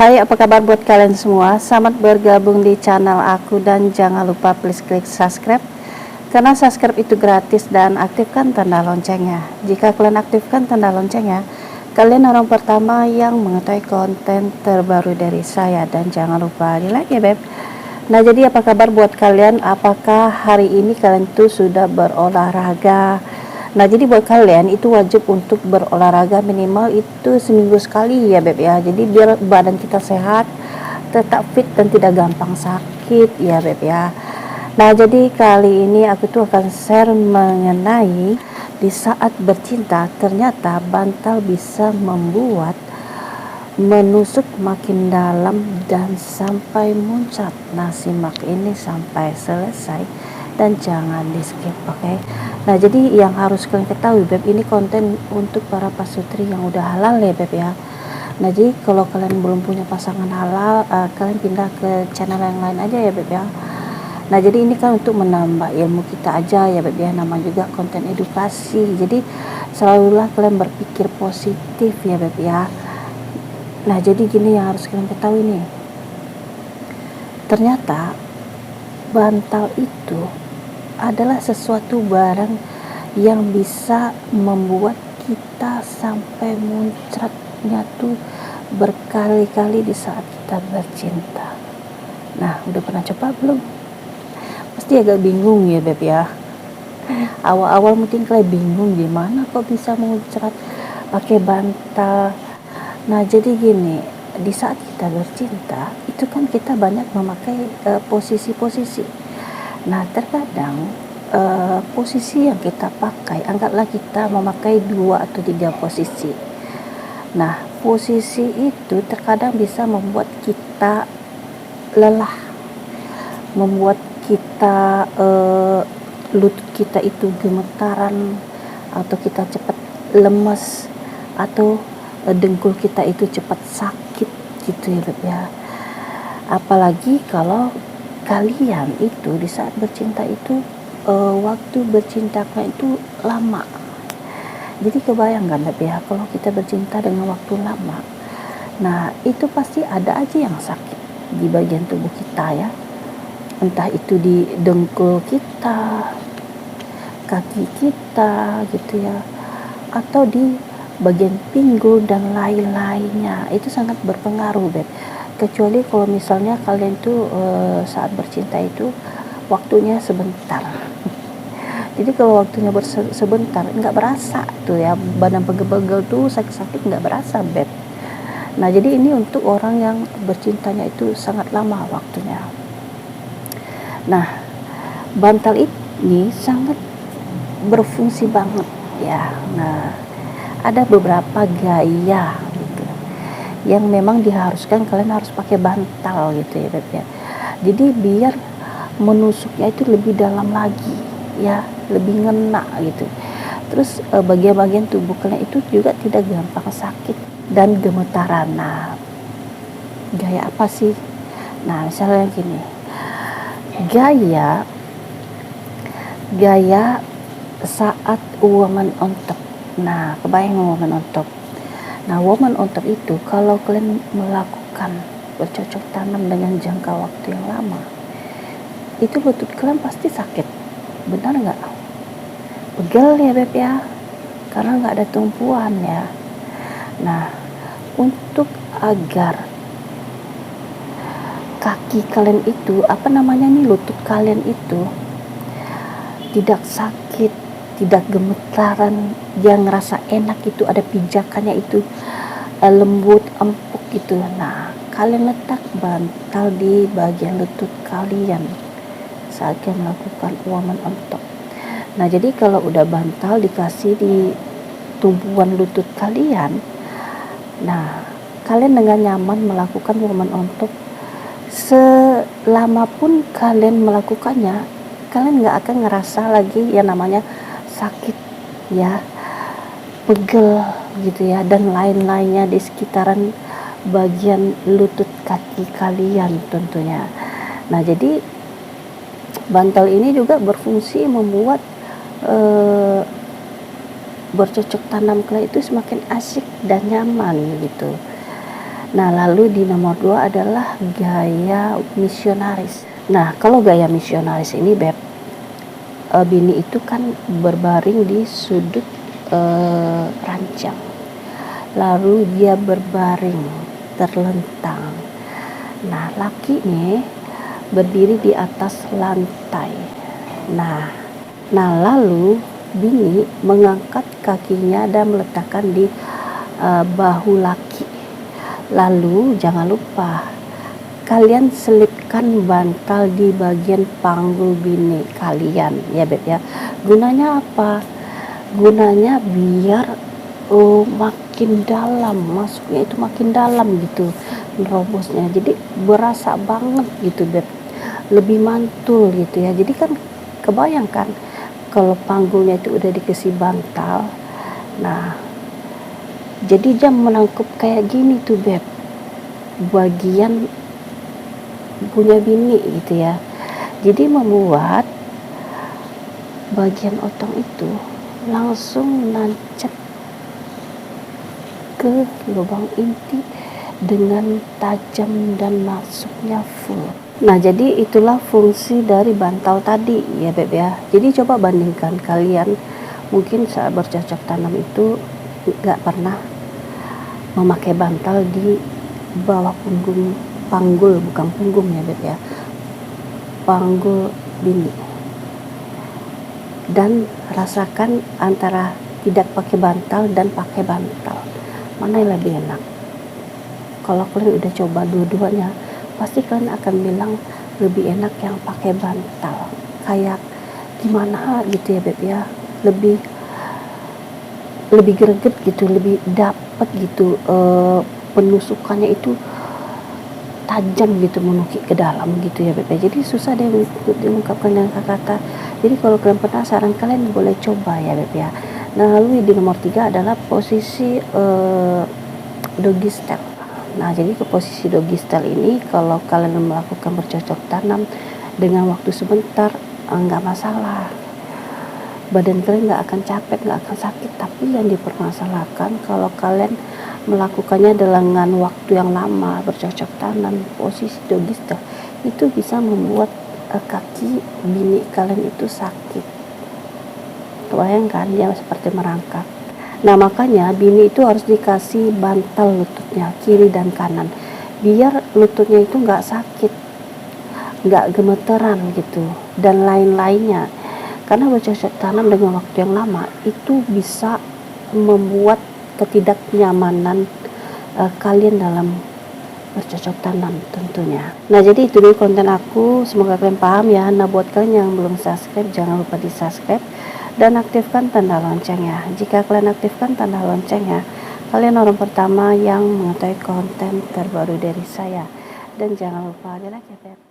Hai, apa kabar buat kalian semua? Selamat bergabung di channel aku dan jangan lupa please klik subscribe karena subscribe itu gratis dan aktifkan tanda loncengnya. Jika kalian aktifkan tanda loncengnya, kalian orang pertama yang mengetahui konten terbaru dari saya dan jangan lupa di like ya beb. Nah jadi apa kabar buat kalian? Apakah hari ini kalian tuh sudah berolahraga? Nah jadi buat kalian itu wajib untuk berolahraga minimal itu seminggu sekali ya beb ya. Jadi biar badan kita sehat, tetap fit dan tidak gampang sakit ya beb ya. Nah jadi kali ini aku tuh akan share mengenai di saat bercinta ternyata bantal bisa membuat menusuk makin dalam dan sampai muncrat. Nah simak ini sampai selesai dan jangan di skip, oke? Nah jadi yang harus kalian ketahui beb, ini konten untuk para pasutri yang udah halal ya beb ya. Nah jadi kalau kalian belum punya pasangan halal, kalian pindah ke channel yang lain aja ya beb ya. Nah jadi ini kan untuk menambah ilmu kita aja ya beb ya, nama juga konten edukasi. Jadi selalulah kalian berpikir positif ya beb ya. Nah jadi gini yang harus kalian ketahui nih, ternyata bantal itu adalah sesuatu barang yang bisa membuat kita sampai muncratnya tuh berkali-kali di saat kita bercinta. Nah udah pernah coba belum? Pasti agak bingung ya beb ya. Awal-awal mungkin kalian bingung gimana kok bisa muncrat pakai bantal. Nah jadi gini, di saat kita bercinta itu kan kita banyak memakai posisi-posisi. Nah terkadang posisi yang kita pakai, anggaplah kita memakai 2 atau 3 posisi. Nah posisi itu terkadang bisa membuat kita lelah, membuat kita lutut kita itu gemetaran, atau kita cepat lemes, atau dengkul kita itu cepat sakit gitu ya beb ya. Apalagi kalau kalian itu di saat bercinta itu waktu bercinta kalian itu lama. Jadi kebayang kan beb ya, kalau kita bercinta dengan waktu lama, nah itu pasti ada aja yang sakit di bagian tubuh kita ya, entah itu di dengkul kita, kaki kita gitu ya, atau di bagian pinggul dan lain-lainnya. Itu sangat berpengaruh beb. Kecuali kalau misalnya kalian tuh saat bercinta itu waktunya sebentar. Jadi kalau waktunya sebentar nggak berasa tuh ya, badan pegel-pegel tuh sakit-sakit nggak berasa beb. Nah jadi ini untuk orang yang bercintanya itu sangat lama waktunya. Nah bantal ini sangat berfungsi banget ya. Nah ada beberapa gaya gitu yang memang diharuskan kalian harus pakai bantal gitu ya beb ya. Jadi biar menusuknya itu lebih dalam lagi ya, lebih ngena gitu. Terus bagian-bagian tubuh kalian itu juga tidak gampang sakit dan gemetaran. Nah gaya apa sih? Nah misalnya gini, gaya saat woman on top. Nah kebayang woman on top. Nah woman on top itu kalau kalian melakukan bercocok tanam dengan jangka waktu yang lama, itu lutut kalian pasti sakit, benar nggak? Pegel ya beb ya, karena nggak ada tumpuan ya. Nah untuk agar kaki kalian itu lutut kalian itu tidak sakit, tidak gemetaran, dia ngerasa enak, itu ada pijakannya itu lembut, empuk gitu. Nah kalian letak bantal di bagian lutut kalian saat kalian melakukan woman on top. Nah jadi kalau udah bantal dikasih di tumpuan lutut kalian, nah kalian dengan nyaman melakukan woman on top. Selama pun kalian melakukannya, kalian nggak akan ngerasa lagi yang namanya sakit ya, pegel gitu ya, dan lain-lainnya di sekitaran bagian lutut kaki kalian tentunya. Nah jadi bantal ini juga berfungsi membuat bercocok tanam kalian itu semakin asik dan nyaman gitu. Nah, lalu di nomor 2 adalah gaya misionaris. Nah, kalau gaya misionaris ini Beb, bini itu kan berbaring di sudut ranjang. Lalu dia berbaring terlentang. Nah, laki nih berdiri di atas lantai. Nah, lalu bini mengangkat kakinya dan meletakkan di bahu laki. Lalu jangan lupa kalian selipkan bantal di bagian panggul bini kalian ya Beb ya. Gunanya apa? Gunanya biar makin dalam, masuknya itu makin dalam gitu, nerobosnya. Jadi berasa banget gitu Beb, lebih mantul gitu ya. Jadi kan kebayangkan kalau panggulnya itu udah dikasih bantal, nah jadi dia menangkap kayak gini tuh Beb, bagian punya bini gitu ya. Jadi membuat bagian otong itu langsung nancep ke lubang inti dengan tajam dan masuknya full. Nah, jadi itulah fungsi dari bantal tadi ya Beb ya. Jadi coba bandingkan, kalian mungkin saat bercocok tanam itu gak pernah memakai bantal di bawah panggul, bukan punggung ya Beb ya, panggul bini, dan rasakan antara tidak pakai bantal dan pakai bantal, mana yang lebih enak. Kalau kalian udah coba dua-duanya, pasti kalian akan bilang lebih enak yang pakai bantal. Kayak gimana gitu ya Beb ya, lebih greget gitu, lebih dapet gitu, penusukannya itu tajam gitu, menukik ke dalam gitu ya Beb. Jadi susah deh diungkapkan dengan kata-kata. Jadi kalau kalian penasaran, kalian boleh coba ya Beb ya. Nah, lalu di nomor 3 adalah posisi doggy style. Nah, jadi ke posisi doggy style ini kalau kalian melakukan bercocok tanam dengan waktu sebentar, nggak masalah. Badan kalian nggak akan capek, nggak akan sakit. Tapi yang dipermasalahkan kalau kalian melakukannya dengan waktu yang lama, bercocok tanam posisi doggy style, itu bisa membuat kaki bini kalian itu sakit. Bayangkan dia seperti merangkak. Nah, makanya bini itu harus dikasih bantal lututnya kiri dan kanan, biar lututnya itu nggak sakit, nggak gemeteran gitu, dan lain-lainnya. Karena bercocok tanam dengan waktu yang lama itu bisa membuat ketidaknyamanan kalian dalam bercocok tanam tentunya. Nah, jadi itu dulu konten aku, semoga kalian paham ya. Nah, buat kalian yang belum subscribe, jangan lupa di subscribe dan aktifkan tanda loncengnya. Jika kalian aktifkan tanda loncengnya, kalian orang pertama yang mengetahui konten terbaru dari saya. Dan jangan lupa di like ya Beb.